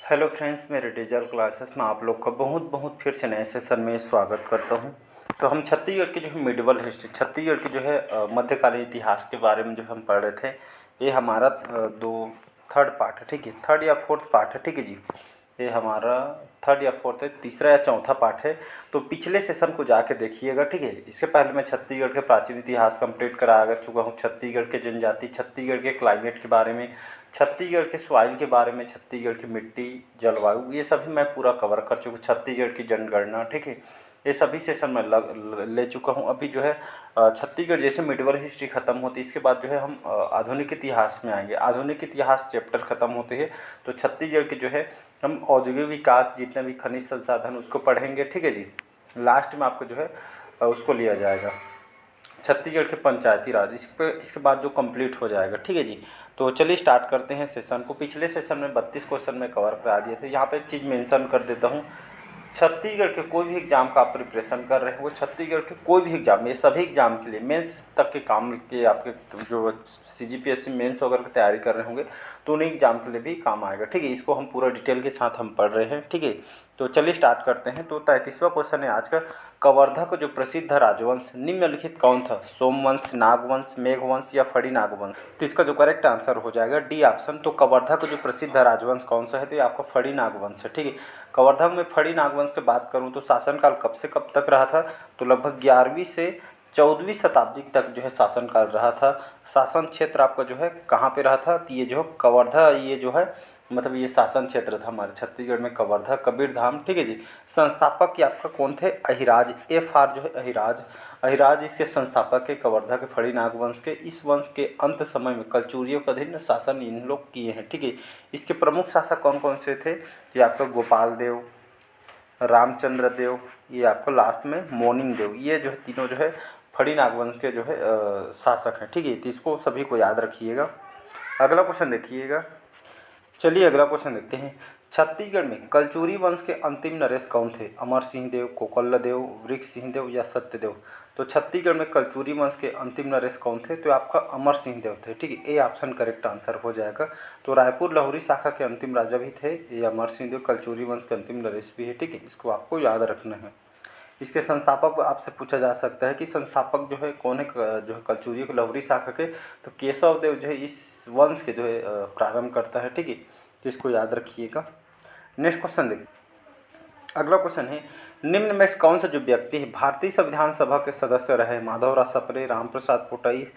Hello friends, मेरे digital classes में आप लोग का बहुत बहुत फिर से नए सेशन में स्वागत करता हूं। तो हम छत्तीसगढ़ की जो है मिडिवल हिस्ट्री, छत्तीसगढ़ की जो है मध्यकालीन इतिहास के बारे में जो हम पढ़ रहे थे। ये हमारा थर्ड पार्ट है, ठीक है, थर्ड या फोर्थ पार्ट है, ठीक है जी। ये हमारा थर्ड या फोर्थ है, तीसरा या चौथा पार्ट है। तो पिछले सेशन को जाके देखिएगा, ठीक है। इससे पहले मैं छत्तीसगढ़ के प्राचीन इतिहास कंप्लीट करा कर चुका हूँ, छत्तीसगढ़ के जनजाति, छत्तीसगढ़ के क्लाइमेट के बारे में, छत्तीसगढ़ के सॉइल के बारे में, छत्तीसगढ़ की मिट्टी, जलवायु, ये सभी मैं पूरा कवर कर चुका हूँ। छत्तीसगढ़ की जनगणना, ठीक है, ये सभी सेशन मैं ले चुका हूँ। अभी जो है छत्तीसगढ़ जैसे मिडिवल हिस्ट्री ख़त्म होती है, इसके बाद जो है हम आधुनिक इतिहास में आएंगे। आधुनिक इतिहास चैप्टर ख़त्म होते हैं तो छत्तीसगढ़ के जो है हम औद्योगिक विकास, जितने भी खनिज संसाधन, उसको पढ़ेंगे, ठीक है जी। लास्ट में आपको जो है उसको लिया जाएगा छत्तीसगढ़ के पंचायती राज, इसके बाद जो कंप्लीट हो जाएगा, ठीक है जी। तो चलिए स्टार्ट करते हैं सेशन को। पिछले सेशन में 32 क्वेश्चन में कवर करा दिए थे। यहाँ पे एक चीज़ मेंशन कर देता हूँ, छत्तीसगढ़ के कोई भी एग्जाम का आप प्रिपरेशन कर रहे हो, छत्तीसगढ़ के कोई भी एग्जाम, ये सभी एग्जाम के लिए, मेंस तक के काम के, आपके जो CGPSC मेंस वगैरह की तैयारी कर रहे होंगे तो उन्हीं एग्जाम के लिए भी काम आएगा, ठीक है। इसको हम पूरा डिटेल के साथ हम पढ़ रहे हैं, ठीक है। तो चलिए स्टार्ट करते हैं। तो 33वां क्वेश्चन है आज का, कवर्धा का जो प्रसिद्ध राजवंश निम्नलिखित कौन था? सोमवंश, नागवंश, मेघवंश या फड़ी नागवंश? तो इसका जो करेक्ट आंसर हो जाएगा डी ऑप्शन। तो कवर्धा का जो प्रसिद्ध राजवंश कौन सा है? तो ये आपका फड़ी नागवंश है, ठीक है। कवर्धा में फड़ी नागवंश की बात करूँ तो शासनकाल कब से कब तक रहा था? तो लगभग 11वीं से 14वीं शताब्दी तक जो है शासनकाल रहा था। शासन क्षेत्र आपका जो है कहाँ पे रहा था? तो ये जो कवर्धा, ये जो है मतलब ये शासन क्षेत्र था हमारे छत्तीसगढ़ में, कवर्धा, कबीरधाम, ठीक है जी। संस्थापक ये आपका कौन थे? अहिराज, FR जो है अहिराज, अहिराज इसके संस्थापक है कवर्धा के फड़ी नागवंश के। इस वंश के अंत समय में कलचुरियों के अधीन शासन इन लोग किए हैं, ठीक है। इसके प्रमुख शासक कौन कौन से थे? ये आपका गोपाल देव, रामचंद्र देव, ये आपको लास्ट में मोनिंग देव, ये जो है तीनों जो है फड़ी नागवंश के जो है शासक हैं, ठीक है। तो इसको सभी को याद रखिएगा। अगला क्वेश्चन देखिएगा। चलिए अगला क्वेश्चन देखते हैं। छत्तीसगढ़ में कलचुरी वंश के अंतिम नरेश कौन थे? अमर सिंह देव, कोकल्ल देव, वृक्ष सिंह देव या सत्यदेव? तो छत्तीसगढ़ में कलचुरी वंश के अंतिम नरेश कौन थे? तो आपका अमर सिंह देव थे, ठीक है। ए ऑप्शन करेक्ट आंसर हो जाएगा। तो रायपुर लहुरी शाखा के अंतिम राजा भी थे ये अमर सिंह देव, कलचुरी वंश के अंतिम नरेश भी है, ठीक है। इसको आपको याद रखना है। इसके संस्थापक आपसे पूछा जा सकता है कि संस्थापक जो है कौन है, जो है कलचुरी के लहुरी शाखा के? तो केशव देव जो है इस वंश के जो है प्रारंभ करता है, ठीक है। तो इसको याद रखिएगा। नेक्स्ट क्वेश्चन देखिए। अगला क्वेश्चन है, निम्न में से कौन सा जो व्यक्ति है भारतीय संविधान सभा के सदस्य रहे? माधवराव सप्रे, रामप्रसाद पोटाई,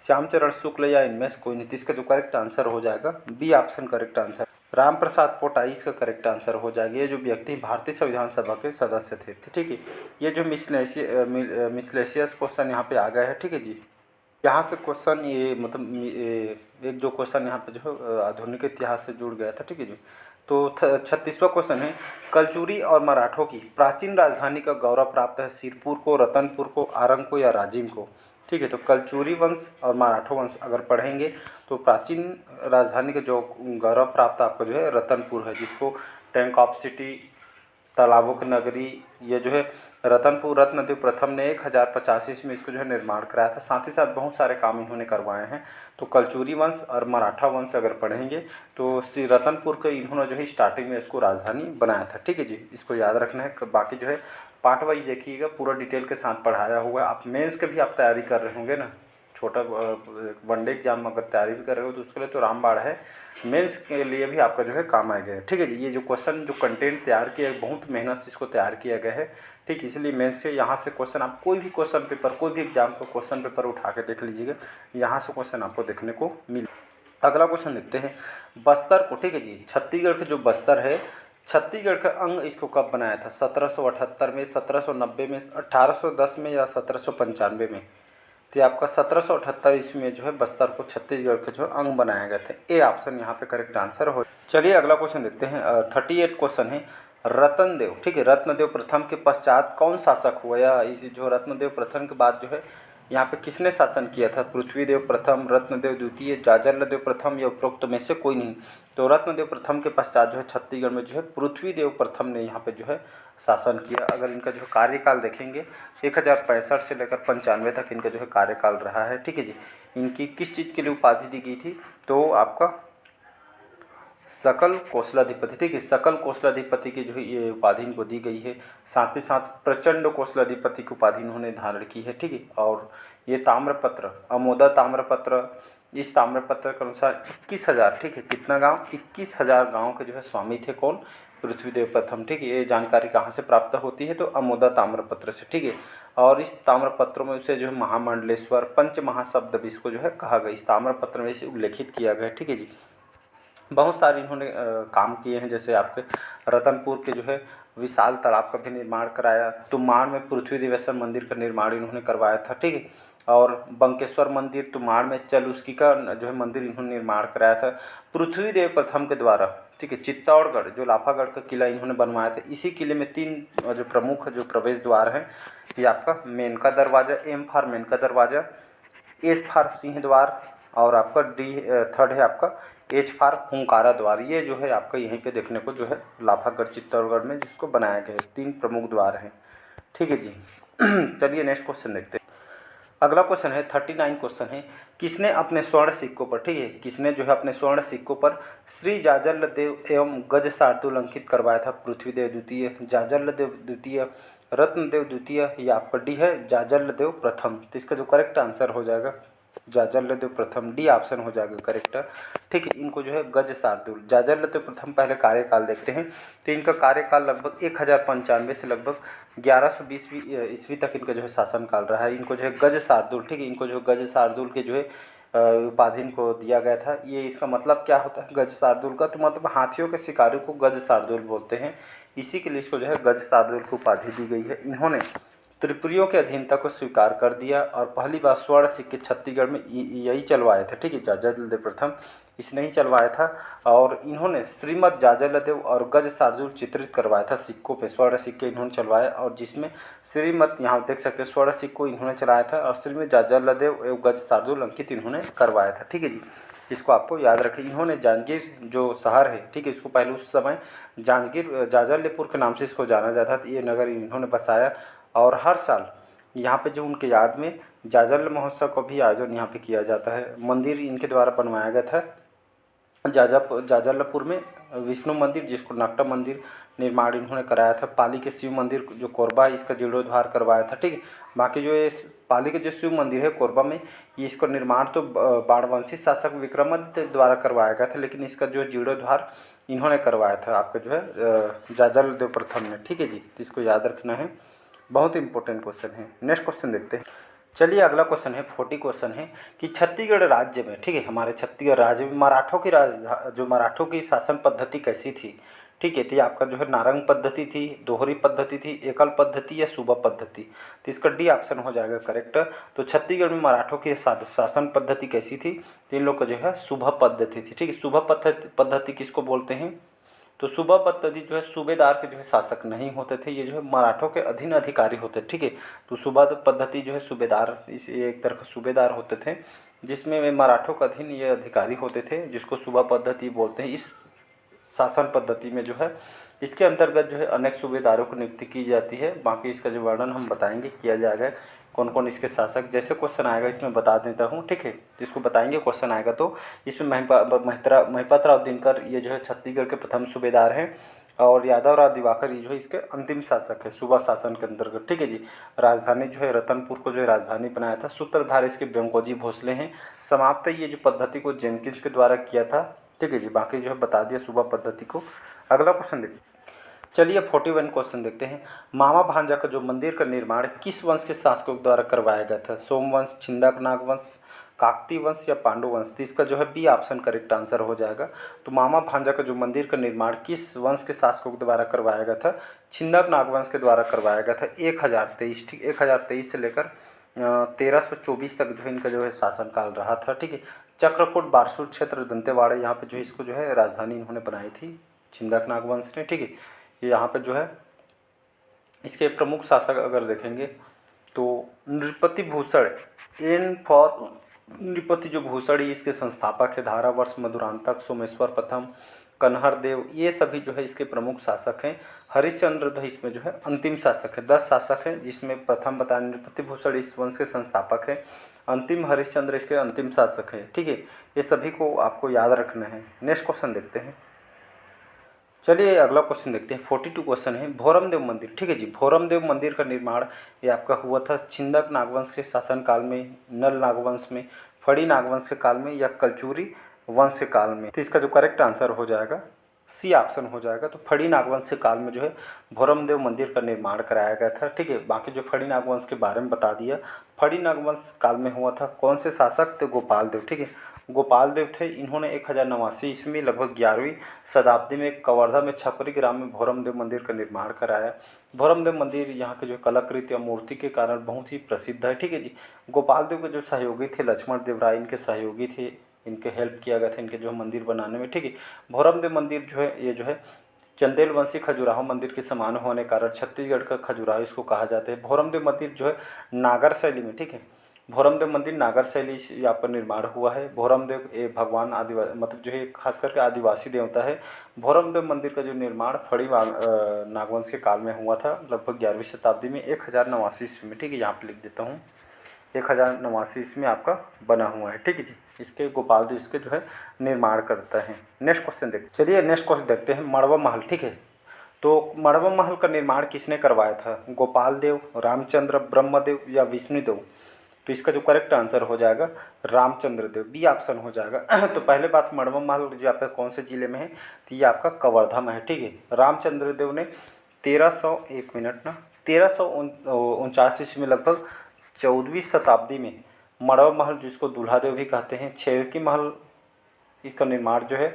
श्यामचरण शुक्ल या इनमें से कोई नहीं? इसका जो करेक्ट आंसर हो जाएगा B option correct answer, Ramprasad Potai इसका करेक्ट आंसर हो जाएगा। ये जो व्यक्ति भारतीय संविधान सभा के सदस्य थे, ठीक है। ये जो मिसलेशियस क्वेश्चन यहाँ पे आ गया है, ठीक है जी। यहाँ से क्वेश्चन ये मतलब एक जो क्वेश्चन यहाँ पे जो है आधुनिक इतिहास से जुड़ गया था, ठीक है जी। तो 36वां क्वेश्चन है, कलचुरी और मराठों की प्राचीन राजधानी का गौरव प्राप्त है सिरपुर को, रतनपुर को, आरंग को या राजिम को? ठीक है। तो कलचुरी वंश और मराठो वंश अगर पढ़ेंगे तो प्राचीन राजधानी का जो गौरव प्राप्त आपका जो है रतनपुर है, जिसको टैंक ऑफ सिटी, तालाबों की नगरी, ये जो है रतनपुर रत्नदेव प्रथम ने 1085 ईस्वी में इसको जो है निर्माण कराया था। साथ ही साथ बहुत सारे काम इन्होंने करवाए हैं। तो कलचुरी वंश और मराठा वंश अगर पढ़ेंगे तो श्री रतनपुर के इन्होंने जो है स्टार्टिंग में इसको राजधानी बनाया था, ठीक है जी। इसको याद रखना है। बाकी जो है पार्ट वाइज देखिएगा, पूरा डिटेल के साथ पढ़ाया हुआ है। आप मेंस के भी आप तैयारी कर रहे होंगे ना, छोटा वनडे एग्जाम अगर तैयारी भी कर रहे हो तो उसके लिए तो रामबाण है, मेंस के लिए भी आपका जो है काम आएगा, ठीक है जी। ये जो क्वेश्चन जो कंटेंट तैयार किया है, बहुत मेहनत से इसको तैयार किया गया है, ठीक। इसलिए मेंस से यहाँ से क्वेश्चन, आप कोई भी क्वेश्चन पेपर, कोई भी एग्जाम का क्वेश्चन पेपर उठा के देख लीजिएगा, यहाँ से क्वेश्चन आपको देखने को मिले। अगला क्वेश्चन देखते हैं, बस्तर को, ठीक है जी, छत्तीसगढ़ के जो बस्तर है, छत्तीसगढ़ का अंग इसको कब बनाया था? 1778 में, 1790 में, 1810 में या 1795 में? तो ये आपका 1778 ईस्वी में जो है बस्तर को छत्तीसगढ़ के जो अंग बनाए गए थे। ए ऑप्शन यहाँ पे करेक्ट आंसर हो। चलिए अगला क्वेश्चन देखते हैं। 38 क्वेश्चन है, रत्नदेव, ठीक है, रत्नदेव प्रथम के पश्चात कौन शासक हुआ? या इस जो रत्नदेव प्रथम के बाद जो है यहाँ पे किसने शासन किया था? पृथ्वीदेव प्रथम, रत्नदेव द्वितीय, जाजलदेव प्रथम या उपरोक्त में से कोई नहीं? तो रत्नदेव प्रथम के पश्चात जो है छत्तीसगढ़ में जो है पृथ्वीदेव प्रथम ने यहाँ पे जो है शासन किया। अगर इनका जो कार्यकाल देखेंगे 1065 से लेकर 95 तक इनका जो है कार्यकाल रहा है, ठीक है जी। इनकी किस चीज़ के लिए उपाधि दी गई थी? तो आपका सकल कौशलाधिपति, ठीक है, सकल कौशलाधिपति की जो है ये उपाधि इनको दी गई है। साथ ही साथ प्रचंड कौशलाधिपति की उपाधि इन्होंने धारण की है, ठीक है। और ये ताम्रपत्र, अमोदा ताम्रपत्र, इस ताम्रपत्र के अनुसार 21,000, ठीक है, कितना गांव, 21,000 गांव के जो है स्वामी थे कौन, पृथ्वीदेव प्रथम, ठीक है। ये जानकारी कहाँ से प्राप्त होती है, तो अमोदा ताम्रपत्र से, ठीक है। और इस ताम्रपत्रों में उसे जो है महामंडलेश्वर पंच महाशब्द भी इसको जो है कहा गया, इस ताम्रपत्र में इसे उल्लेखित किया गया, ठीक है जी। बहुत सारे इन्होंने काम किए हैं, जैसे आपके रतनपुर के जो है विशाल तालाब का भी निर्माण कराया, तुमाड़ में पृथ्वी देवेश्वर मंदिर का निर्माण इन्होंने करवाया था, ठीक है। और बंकेश्वर मंदिर तुमाड़ में चलुस्की का जो है मंदिर इन्होंने निर्माण कराया था पृथ्वी देव प्रथम के द्वारा, ठीक है। चित्तौड़गढ़ जो लाफागढ़ का किला इन्होंने बनवाया था, इसी किले में 3 जो प्रमुख जो प्रवेश द्वार हैं, ये आपका मेनका दरवाज़ा, एम फॉर मेनका दरवाज़ा, एस फॉर सिंह द्वार, और आपका डी थर्ड है आपका एच फॉर हुंकारा द्वार। ये जो है आपका यहीं पे देखने को जो है लाफागढ़ चित्तौड़गढ़ में जिसको बनाया गया है, 3 प्रमुख द्वार हैं, ठीक है जी। चलिए नेक्स्ट क्वेश्चन देखते हैं। अगला क्वेश्चन है 39 क्वेश्चन है, किसने अपने स्वर्ण सिक्कों पर, ठीक है, किसने जो है अपने स्वर्ण सिक्कों पर श्री जाजल देव एवं गज शार्दूल अंकित करवाया था, पृथ्वीदेव द्वितीय, जाजल देव द्वितीय, रत्नदेव द्वितीय, या आपका डी है जाजल देव प्रथम। तो इसका जो करेक्ट आंसर हो जाएगा जाजल्लदेव प्रथम, डी ऑप्शन हो जाएगा करेक्ट, ठीक है। इनको जो है गज शार्दूल, जाजल्लदेव प्रथम पहले कार्यकाल देखते हैं, तो इनका कार्यकाल लगभग 1095 से लगभग 1120 ईस्वी तक इनका जो है शासनकाल रहा है। इनको जो है गज शार्दूल, ठीक है, इनको जो गज शार्दूल के जो है उपाधि इनको दिया गया था। ये इसका मतलब क्या होता है गज शार्दूल का, तो मतलब हाथियों के शिकारी को गज शार्दूल बोलते हैं, इसी के लिए इसको जो है गज शार्दूल की उपाधि दी गई है। इन्होंने त्रिपुरियों के अधीनता को स्वीकार कर दिया और पहली बार स्वर्ण सिक्के छत्तीसगढ़ में यही चलवाए थे, ठीक है, जाजलदेव प्रथम इसने ही चलवाया था। और इन्होंने श्रीमद जाजलदेव और गज शार्दूल चित्रित करवाया था सिक्कों पे, स्वर्ण सिक्के इन्होंने चलवाए, और जिसमें श्रीमद यहाँ देख सकते हैं स्वर्ण सिक्को इन्होंने चलाया था और श्रीमद जाजलदेव एवं गज शार्दूल अंकित इन्होंने करवाया था, ठीक है जी। इसको आपको याद रखें। इन्होंने जांजगीर जो शहर है, ठीक है, इसको पहले उस समय जांजगीर जाजल्यपुर के नाम से इसको जाना जाता था, ये नगर इन्होंने बसाया। और हर साल यहाँ पे जो उनके याद में जाजल महोत्सव का भी आयोजन यहाँ पे किया जाता है। मंदिर इनके द्वारा बनवाया गया था जाजलपुर में विष्णु मंदिर, जिसको नक्टा मंदिर निर्माण इन्होंने कराया था। पाली के शिव मंदिर जो कोरबा है इसका जीर्णोद्धार करवाया था, ठीक है। बाकी जो ये पाली के जो शिव मंदिर है कोरबा में, ये इसका निर्माण तो बाणवंशी शासक विक्रमादित्य द्वारा करवाया गया था, लेकिन इसका जो जीर्णोद्धार इन्होंने करवाया था आपका जो है जाजलदेव प्रथम ने, ठीक है जी। तो इसको याद रखना है, बहुत इंपॉर्टेंट क्वेश्चन है। नेक्स्ट क्वेश्चन देखते हैं। चलिए अगला क्वेश्चन है 40 क्वेश्चन है कि छत्तीसगढ़ राज्य में, ठीक है, हमारे छत्तीसगढ़ राज्य में मराठों की शासन पद्धति कैसी थी, ठीक है। तो ये आपका जो है नारंग पद्धति थी, दोहरी पद्धति थी, एकल पद्धति या सूबा पद्धति। तो इसका डी ऑप्शन हो जाएगा करेक्ट। तो छत्तीसगढ़ में मराठों की शासन पद्धति कैसी थी, तो इन लोग का जो है सूबा पद्धति थी, ठीक है। सूबा पद्धति किसको बोलते हैं, तो सूबा पद्धति जो है सूबेदार के जो है शासक नहीं होते थे, ये जो है मराठों के अधीन अधिकारी होते, ठीक है। तो सूबा पद्धति जो है सूबेदार, इस एक तरह का सूबेदार होते थे, जिसमें वे मराठों के अधीन ये अधिकारी होते थे, जिसको सूबा पद्धति बोलते हैं। इस शासन पद्धति में जो है इसके अंतर्गत जो है अनेक सूबेदारों को नियुक्ति की जाती है। बाकी इसका जो वर्णन हम बताएंगे किया जाएगा, कौन कौन इसके शासक, जैसे क्वेश्चन आएगा इसमें बता देता हूँ, ठीक है। इसको बताएंगे क्वेश्चन आएगा तो इसमें महिपत राव दिनकर ये जो है छत्तीसगढ़ के प्रथम सूबेदार हैं, और यादव राव दिवाकर ये जो है इसके अंतिम शासक है सूबा शासन के अंतर्गत, ठीक है जी। राजधानी जो है रतनपुर को जो है राजधानी बनाया था। सूत्रधार इसके ब्रह्मकोजी भोसले हैं। समाप्त ये जो पद्धति को जेनकिंस के द्वारा किया था, ठीक है जी। बाकी जो है बता दिया सूबा पद्धति को। अगला क्वेश्चन देखिए, चलिए 41 क्वेश्चन देखते हैं। मामा भांजा का जो मंदिर का निर्माण किस वंश के शासकों द्वारा करवाया गया था, सोमवंश, छिंदक नाग वंश, काकती वंश या पांडु वंश। तो इसका जो है बी ऑप्शन करेक्ट आंसर हो जाएगा। तो मामा भांजा का जो मंदिर का निर्माण किस वंश के शासकों के द्वारा करवाया गया था, छिंदक नाग वंश के द्वारा करवाया गया था 1023, ठीक, 1023 से लेकर 1324 तक जो है इनका जो है शासनकाल रहा था, ठीक है। चक्रकोट बारसूर क्षेत्र दंतेवाड़ा यहाँ पे जो है इसको जो है राजधानी इन्होंने बनाई थी छिंदक नाग वंश ने, ठीक है। यहाँ पे जो है इसके प्रमुख शासक अगर देखेंगे तो नृपति भूषण, एन फॉर नृपति जो भूषण इसके संस्थापक है। धारावर्ष, मधुरांतक, सोमेश्वर प्रथम, कन्हर देव, ये सभी जो है इसके प्रमुख शासक हैं। हरिश्चंद्र जो इसमें जो है अंतिम शासक है। 10 शासक हैं, जिसमें प्रथम बताया नृपति भूषण इस वंश के संस्थापक है, अंतिम हरिश्चंद्र इसके अंतिम शासक हैं, ठीक है। ये सभी को आपको याद रखना है। नेक्स्ट क्वेश्चन देखते हैं। चलिए अगला क्वेश्चन देखते हैं। 42 क्वेश्चन है। भोरमदेव मंदिर, ठीक है जी। भोरमदेव मंदिर का निर्माण ये आपका हुआ था छिंदक नागवंश के शासनकाल में, नल नागवंश में, फड़ी नागवंश के काल में, या कलचुरी वंश के काल में। तो इसका जो करेक्ट आंसर हो जाएगा सी ऑप्शन हो जाएगा। तो फड़ी नागवंश के काल में जो है भोरमदेव मंदिर का निर्माण कराया गया था, ठीक है। बाकी जो फड़ी नागवंश के बारे में बता दिया। फड़ी नागवंश काल में हुआ था कौन से शासक थे? गोपाल देव, ठीक है। गोपाल देव थे। इन्होंने 1089 ईस्वी में लगभग 11वीं शताब्दी में कवर्धा में छपरी ग्राम में भोरमदेव मंदिर का निर्माण कराया। भोरमदेव मंदिर यहाँ के जो कलाकृति और मूर्ति के कारण बहुत ही प्रसिद्ध है, ठीक है जी। गोपाल देव के जो सहयोगी थे लक्ष्मण देव राय इनके सहयोगी थे, इनके हेल्प किया गया था इनके जो मंदिर बनाने में, ठीक है। भोरमदेव मंदिर जो है ये जो है चंदेल वंशी खजुराहो मंदिर के समान होने के कारण छत्तीसगढ़ का खजुराहो इसको कहा जाता है। भोरमदेव मंदिर जो है नागर शैली में, ठीक है। भोरमदेव मंदिर नागर शैली से यहाँ पर निर्माण हुआ है। भोरमदेव ये भगवान आदिवासी मतलब जो है खास करके आदिवासी देवता है। भोरमदेव मंदिर का जो निर्माण फड़ी नागवंश के काल में हुआ था लगभग 11वीं शताब्दी में 1089 ईस्वी में, ठीक है। यहाँ पर लिख देता हूँ 1089 ईस्वी में आपका बना हुआ है, ठीक है जी। इसके गोपाल देव इसके जो है निर्माण करता है। नेक्स्ट क्वेश्चन देखते चलिए नेक्स्ट क्वेश्चन देखते हैं। मड़वा महल, ठीक है। तो मड़वा महल का निर्माण किसने करवाया था? गोपाल देव, रामचंद्र, ब्रह्मदेव या विष्णुदेव? तो इसका जो करेक्ट आंसर हो जाएगा रामचंद्र देव, बी ऑप्शन हो जाएगा। तो पहले बात मड़वा महल जो आपका कौन से जिले में है? तो ये आपका कवर्धा में है, ठीक है। रामचंद्र देव ने 1349 ईस्वी में लगभग 14वीं शताब्दी में मड़वा महल जिसको दूल्हा देव भी कहते हैं, छेवकी महल इसका निर्माण जो है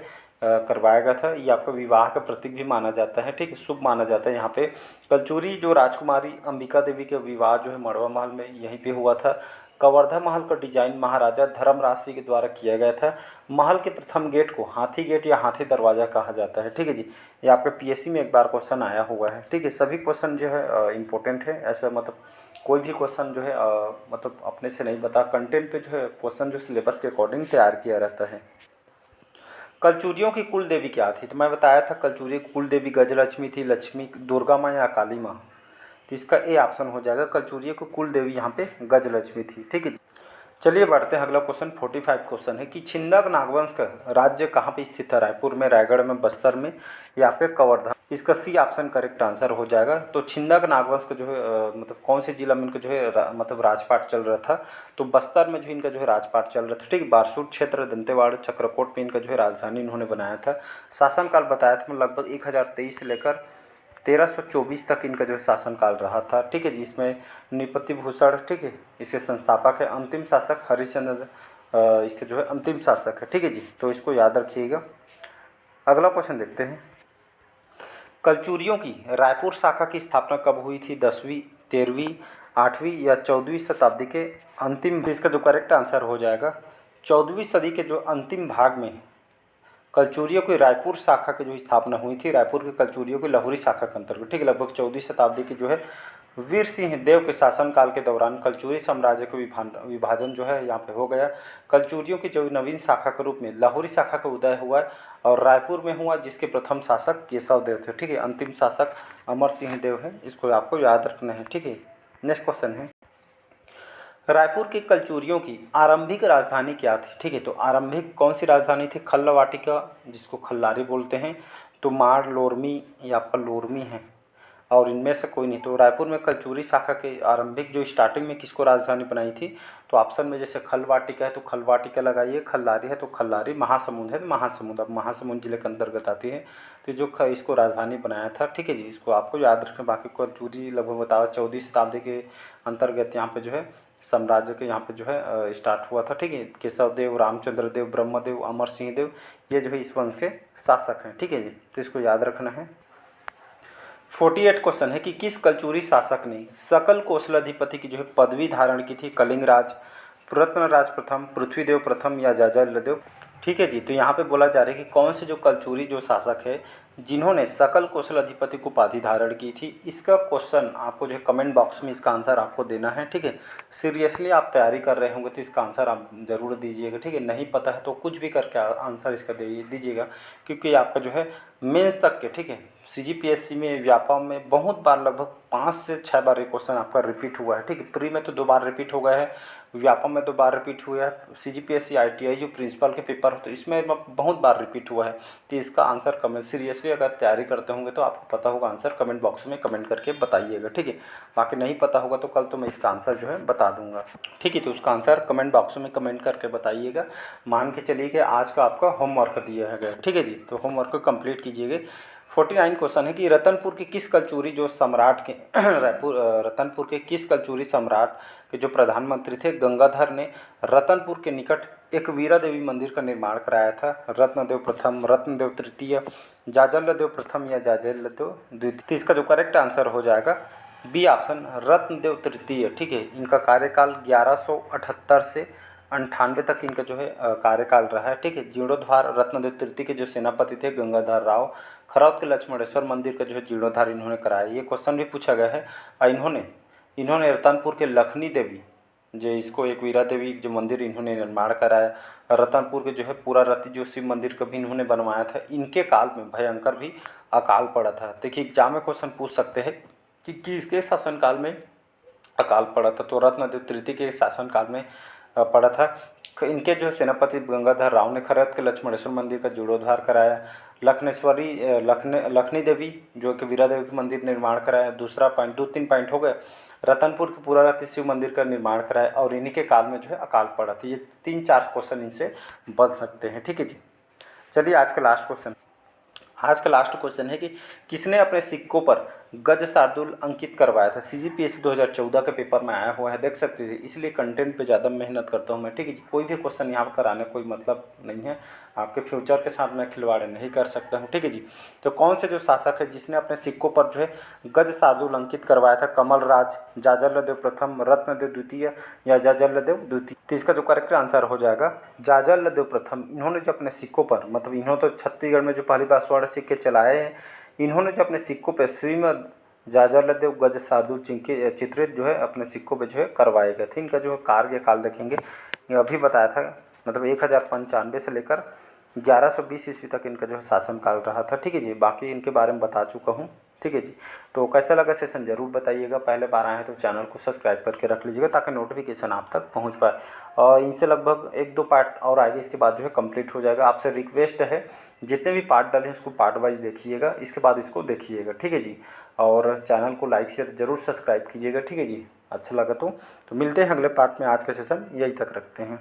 करवाया गया था। ये आपका विवाह का प्रतीक भी माना जाता है, ठीक है। शुभ माना जाता है। यहाँ पे कलचुरी जो राजकुमारी अंबिका देवी के विवाह जो है मड़वा महल में यहीं पे हुआ था। कवर्धा महल का डिजाइन महाराजा धर्मराज सिंह के द्वारा किया गया था। महल के प्रथम गेट को हाथी गेट या हाथी दरवाज़ा कहा जाता है, ठीक है जी। ये आपके पीएससी में एक बार क्वेश्चन आया हुआ है, ठीक है। सभी क्वेश्चन जो है इम्पोर्टेंट है, ऐसा मतलब कोई भी क्वेश्चन जो है मतलब अपने से नहीं बता, कंटेंट पे जो है क्वेश्चन जो सिलेबस के अकॉर्डिंग तैयार किया रहता है। कलचुरियों की कुल देवी क्या थी? तो मैं बताया था कलचुरी की कुल देवी गजलक्ष्मी थी, लक्ष्मी, दुर्गा माँ या काली माँ। तो इसका ए ऑप्शन हो जाएगा। कलचुरियों की कुल देवी यहाँ पे गजलक्ष्मी थी, ठीक है। चलिए बढ़ते हैं। अगला क्वेश्चन 45 क्वेश्चन है कि छिंदक नागवंश का राज्य कहाँ पे स्थित है? रायपुर में, रायगढ़ में, बस्तर में या पे कवर्धा? इसका सी ऑप्शन करेक्ट आंसर हो जाएगा। तो छिंदक नागवंश का जो है मतलब कौन से जिला में इनका जो है मतलब राजपाट चल रहा था? तो बस्तर में जो इनका जो है राजपाट चल रहा था, ठीक है। बारसूर क्षेत्र, दंतेवाड़, चक्रकोट में इनका जो है राजधानी इन्होंने बनाया था। शासनकाल बताया था लगभग 1023 से लेकर 1324 तक इनका जो है शासनकाल रहा था, ठीक है जी। इसमें नृपति भूषण, ठीक है, इसके संस्थापक है। अंतिम शासक हरिश्चंद्र इसके जो है अंतिम शासक है, ठीक है जी। तो इसको याद रखिएगा। अगला क्वेश्चन देखते हैं। कलचुरियों की रायपुर शाखा की स्थापना कब हुई थी? 10वीं, 13वीं, 8वीं या 14वीं शताब्दी के अंतिम? इसका जो करेक्ट आंसर हो जाएगा 14वीं सदी के जो अंतिम भाग में कलचुरियों की रायपुर शाखा की जो स्थापना हुई थी, रायपुर के कलचुरियों की लहुरी शाखा के अंतर्गत, ठीक है। लगभग 14वीं शताब्दी की जो है वीर सिंह देव के शासनकाल के दौरान कलचुरी साम्राज्य का विभाजन जो है यहाँ पे हो गया। कलचुरियों की जो नवीन शाखा के रूप में लाहौरी शाखा का उदय हुआ है और रायपुर में हुआ, जिसके प्रथम शासक केशव देव थे, ठीक है। अंतिम शासक अमर सिंह देव है, इसको आपको याद रखना है, ठीक है। नेक्स्ट क्वेश्चन है रायपुर की कलचुरियों की आरंभिक राजधानी क्या थी? ठीक है, तो आरंभिक कौन सी राजधानी थी? खल्लावाटिका, जिसको खल्लारी बोलते हैं, तो माड़, लोरमी या आपका लोरमी है, और इनमें से कोई नहीं। तो रायपुर में कलचुरी शाखा के आरंभिक जो स्टार्टिंग में किसको राजधानी बनाई थी? तो ऑप्शन में जैसे खलवाटिका है तो खलवाटिका लगाइए, खल्लारी है तो खल्लारी, महासमुंद है तो महासमुंद, अब महासमुंद जिले के अंतर्गत आती है। तो जो इसको राजधानी बनाया था, ठीक है जी, इसको आपको याद रखें। बाकी कलचुरी लगभग बताओ 14वीं शताब्दी के अंतर्गत यहाँ पे जो है साम्राज्य के यहाँ पे जो है स्टार्ट हुआ था, ठीक है। केशव देव, रामचंद्र देव, ब्रह्मदेव, अमर सिंह देव, ये जो है इस वंश के शासक हैं, ठीक है जी। तो इसको याद रखना है। 48 क्वेश्चन है कि किस कलचुरी शासक ने सकल कौशलाधिपति की जो है पदवी धारण की थी? कलिंगराज, रत्नराज प्रथम, पृथ्वीदेव प्रथम या जयलदेव? ठीक है जी। तो यहाँ पे बोला जा रहा है कि कौन से जो कलचुरी जो शासक है जिन्होंने सकल कौशल अधिपति को उपाधि धारण की थी। इसका क्वेश्चन आपको जो है कमेंट बॉक्स में इसका आंसर आपको देना है, ठीक है। सीरियसली आप तैयारी कर रहे होंगे तो इसका आंसर आप ज़रूर दीजिएगा, ठीक है। नहीं पता है तो कुछ भी करके आंसर इसका दीजिएगा, क्योंकि आपका जो है मेंस तक के, ठीक है, सीजीपीएससी में, व्यापम में बहुत बार लगभग 5 से 6 बार ये क्वेश्चन आपका रिपीट हुआ है, ठीक है। प्री में तो 2 बार रिपीट हो गया है, व्यापम में 2 बार रिपीट हुआ है, सीजीपीएससी आईटीआई जो प्रिंसिपल के पेपर होते हैं इसमें बहुत बार रिपीट हुआ है। तो इसका आंसर कमेंट सीरियसली प्रीवियसली अगर तैयारी करते होंगे तो आपको पता होगा आंसर, कमेंट बॉक्स में कमेंट करके बताइएगा, ठीक है। बाकी नहीं पता होगा तो कल तो मैं इसका आंसर जो है बता दूंगा, ठीक है। तो उसका आंसर कमेंट बॉक्स में कमेंट करके बताइएगा। मान के चलिए कि आज का आपका होमवर्क दिया गया, ठीक है जी। तो होमवर्क को कंप्लीट कीजिएगा। 49 क्वेश्चन है कि रतनपुर के किस कलचुरी जो सम्राट के रतनपुर के किस कलचुरी सम्राट के जो प्रधानमंत्री थे गंगाधर ने रतनपुर के निकट एक वीरा देवी मंदिर का निर्माण कराया था? रत्नदेव प्रथम, रत्नदेव तृतीय, जाजलदेव प्रथम या जाजलदेव द्वितीय? तो इसका जो करेक्ट आंसर हो जाएगा बी ऑप्शन, रत्नदेव तृतीय, ठीक है। इनका कार्यकाल 1178 से 98 तक इनका जो है कार्यकाल रहा है, ठीक है। जीर्णोद्धार रत्नदेव तृतीय के जो सेनापति थे गंगाधर राव खरौत के लक्ष्मणेश्वर मंदिर का जो है जीर्णोद्धार इन्होंने कराया। ये क्वेश्चन भी पूछा गया है। इन्होंने रतनपुर के लखनी देवी जो इसको एक वीरा देवी जो मंदिर इन्होंने निर्माण कराया। रतनपुर के जो है पूरा रति जो शिव मंदिर का भी इन्होंने बनवाया था। इनके काल में भयंकर भी अकाल पड़ा था। देखिए एग्जाम में क्वेश्चन पूछ सकते हैं कि किसके शासनकाल में अकाल पड़ा था, तो रत्नदेव तृतीय के शासनकाल में पड़ा था। इनके जो सेनापति गंगाधर राव ने खरौत के लक्ष्मणेश्वर मंदिर का जीर्णोद्धार कराया। लखनी देवी जो कि वीरा देवी के मंदिर निर्माण कराया। दूसरा पॉइंट, 2-3 पॉइंट हो गए। रतनपुर के पूरा रति शिव मंदिर का निर्माण कराया और इन्हीं के काल में जो है अकाल पड़ा था। ये 3-4 क्वेश्चन इनसे बच सकते हैं, ठीक है जी। चलिए आज का लास्ट क्वेश्चन है कि किसने अपने सिक्कों पर गज शार्दुल अंकित करवाया था? CGPSC 2014 के पेपर में आया हुआ है, देख सकते थे। इसलिए कंटेंट पे ज़्यादा मेहनत करता हूँ मैं, ठीक है जी। कोई भी क्वेश्चन यहाँ पर कराने कोई मतलब नहीं है, आपके फ्यूचर के साथ मैं खिलवाड़ नहीं कर सकता हूँ, ठीक है जी। तो कौन से जो शासक है जिसने अपने सिक्कों पर जो है गज शार्दुल अंकित करवाया था? कमलराज, जाजलदेव प्रथम, रत्नदेव द्वितीय या जाजलदेव द्वितीय? तो इसका जो करेक्ट आंसर हो जाएगा जाजलदेव प्रथम। इन्होंने जो अपने सिक्कों पर, मतलब इन्होंने तो छत्तीसगढ़ में जो पहली बार स्वर्ण सिक्के चलाए हैं, इन्होंने जो अपने सिक्कों पर श्रीमद जाजलदेव गज शार्दुल चित्रित जो है अपने सिक्कों पे जो है करवाए गए थे। इनका जो है कार्यकाल देखेंगे, ये अभी बताया था, मतलब 1095 से लेकर 1120 ईस्वी तक इनका जो है शासनकाल रहा था, ठीक है जी। बाकी इनके बारे में बता चुका हूँ, ठीक है जी। तो कैसा लगा सेशन ज़रूर बताइएगा। पहले बार आए हैं तो चैनल को सब्सक्राइब करके रख लीजिएगा ताकि नोटिफिकेशन आप तक पहुँच पाए। और इनसे लगभग 1-2 पार्ट और आएगी, इसके बाद जो है कंप्लीट हो जाएगा। आपसे रिक्वेस्ट है जितने भी पार्ट डले हैं उसको पार्ट वाइज देखिएगा, इसके बाद इसको देखिएगा, ठीक है जी। और चैनल को लाइक शेयर ज़रूर सब्सक्राइब कीजिएगा, ठीक है जी। अच्छा लगा तो मिलते हैं अगले पार्ट में। आज का सेशन यही तक रखते हैं।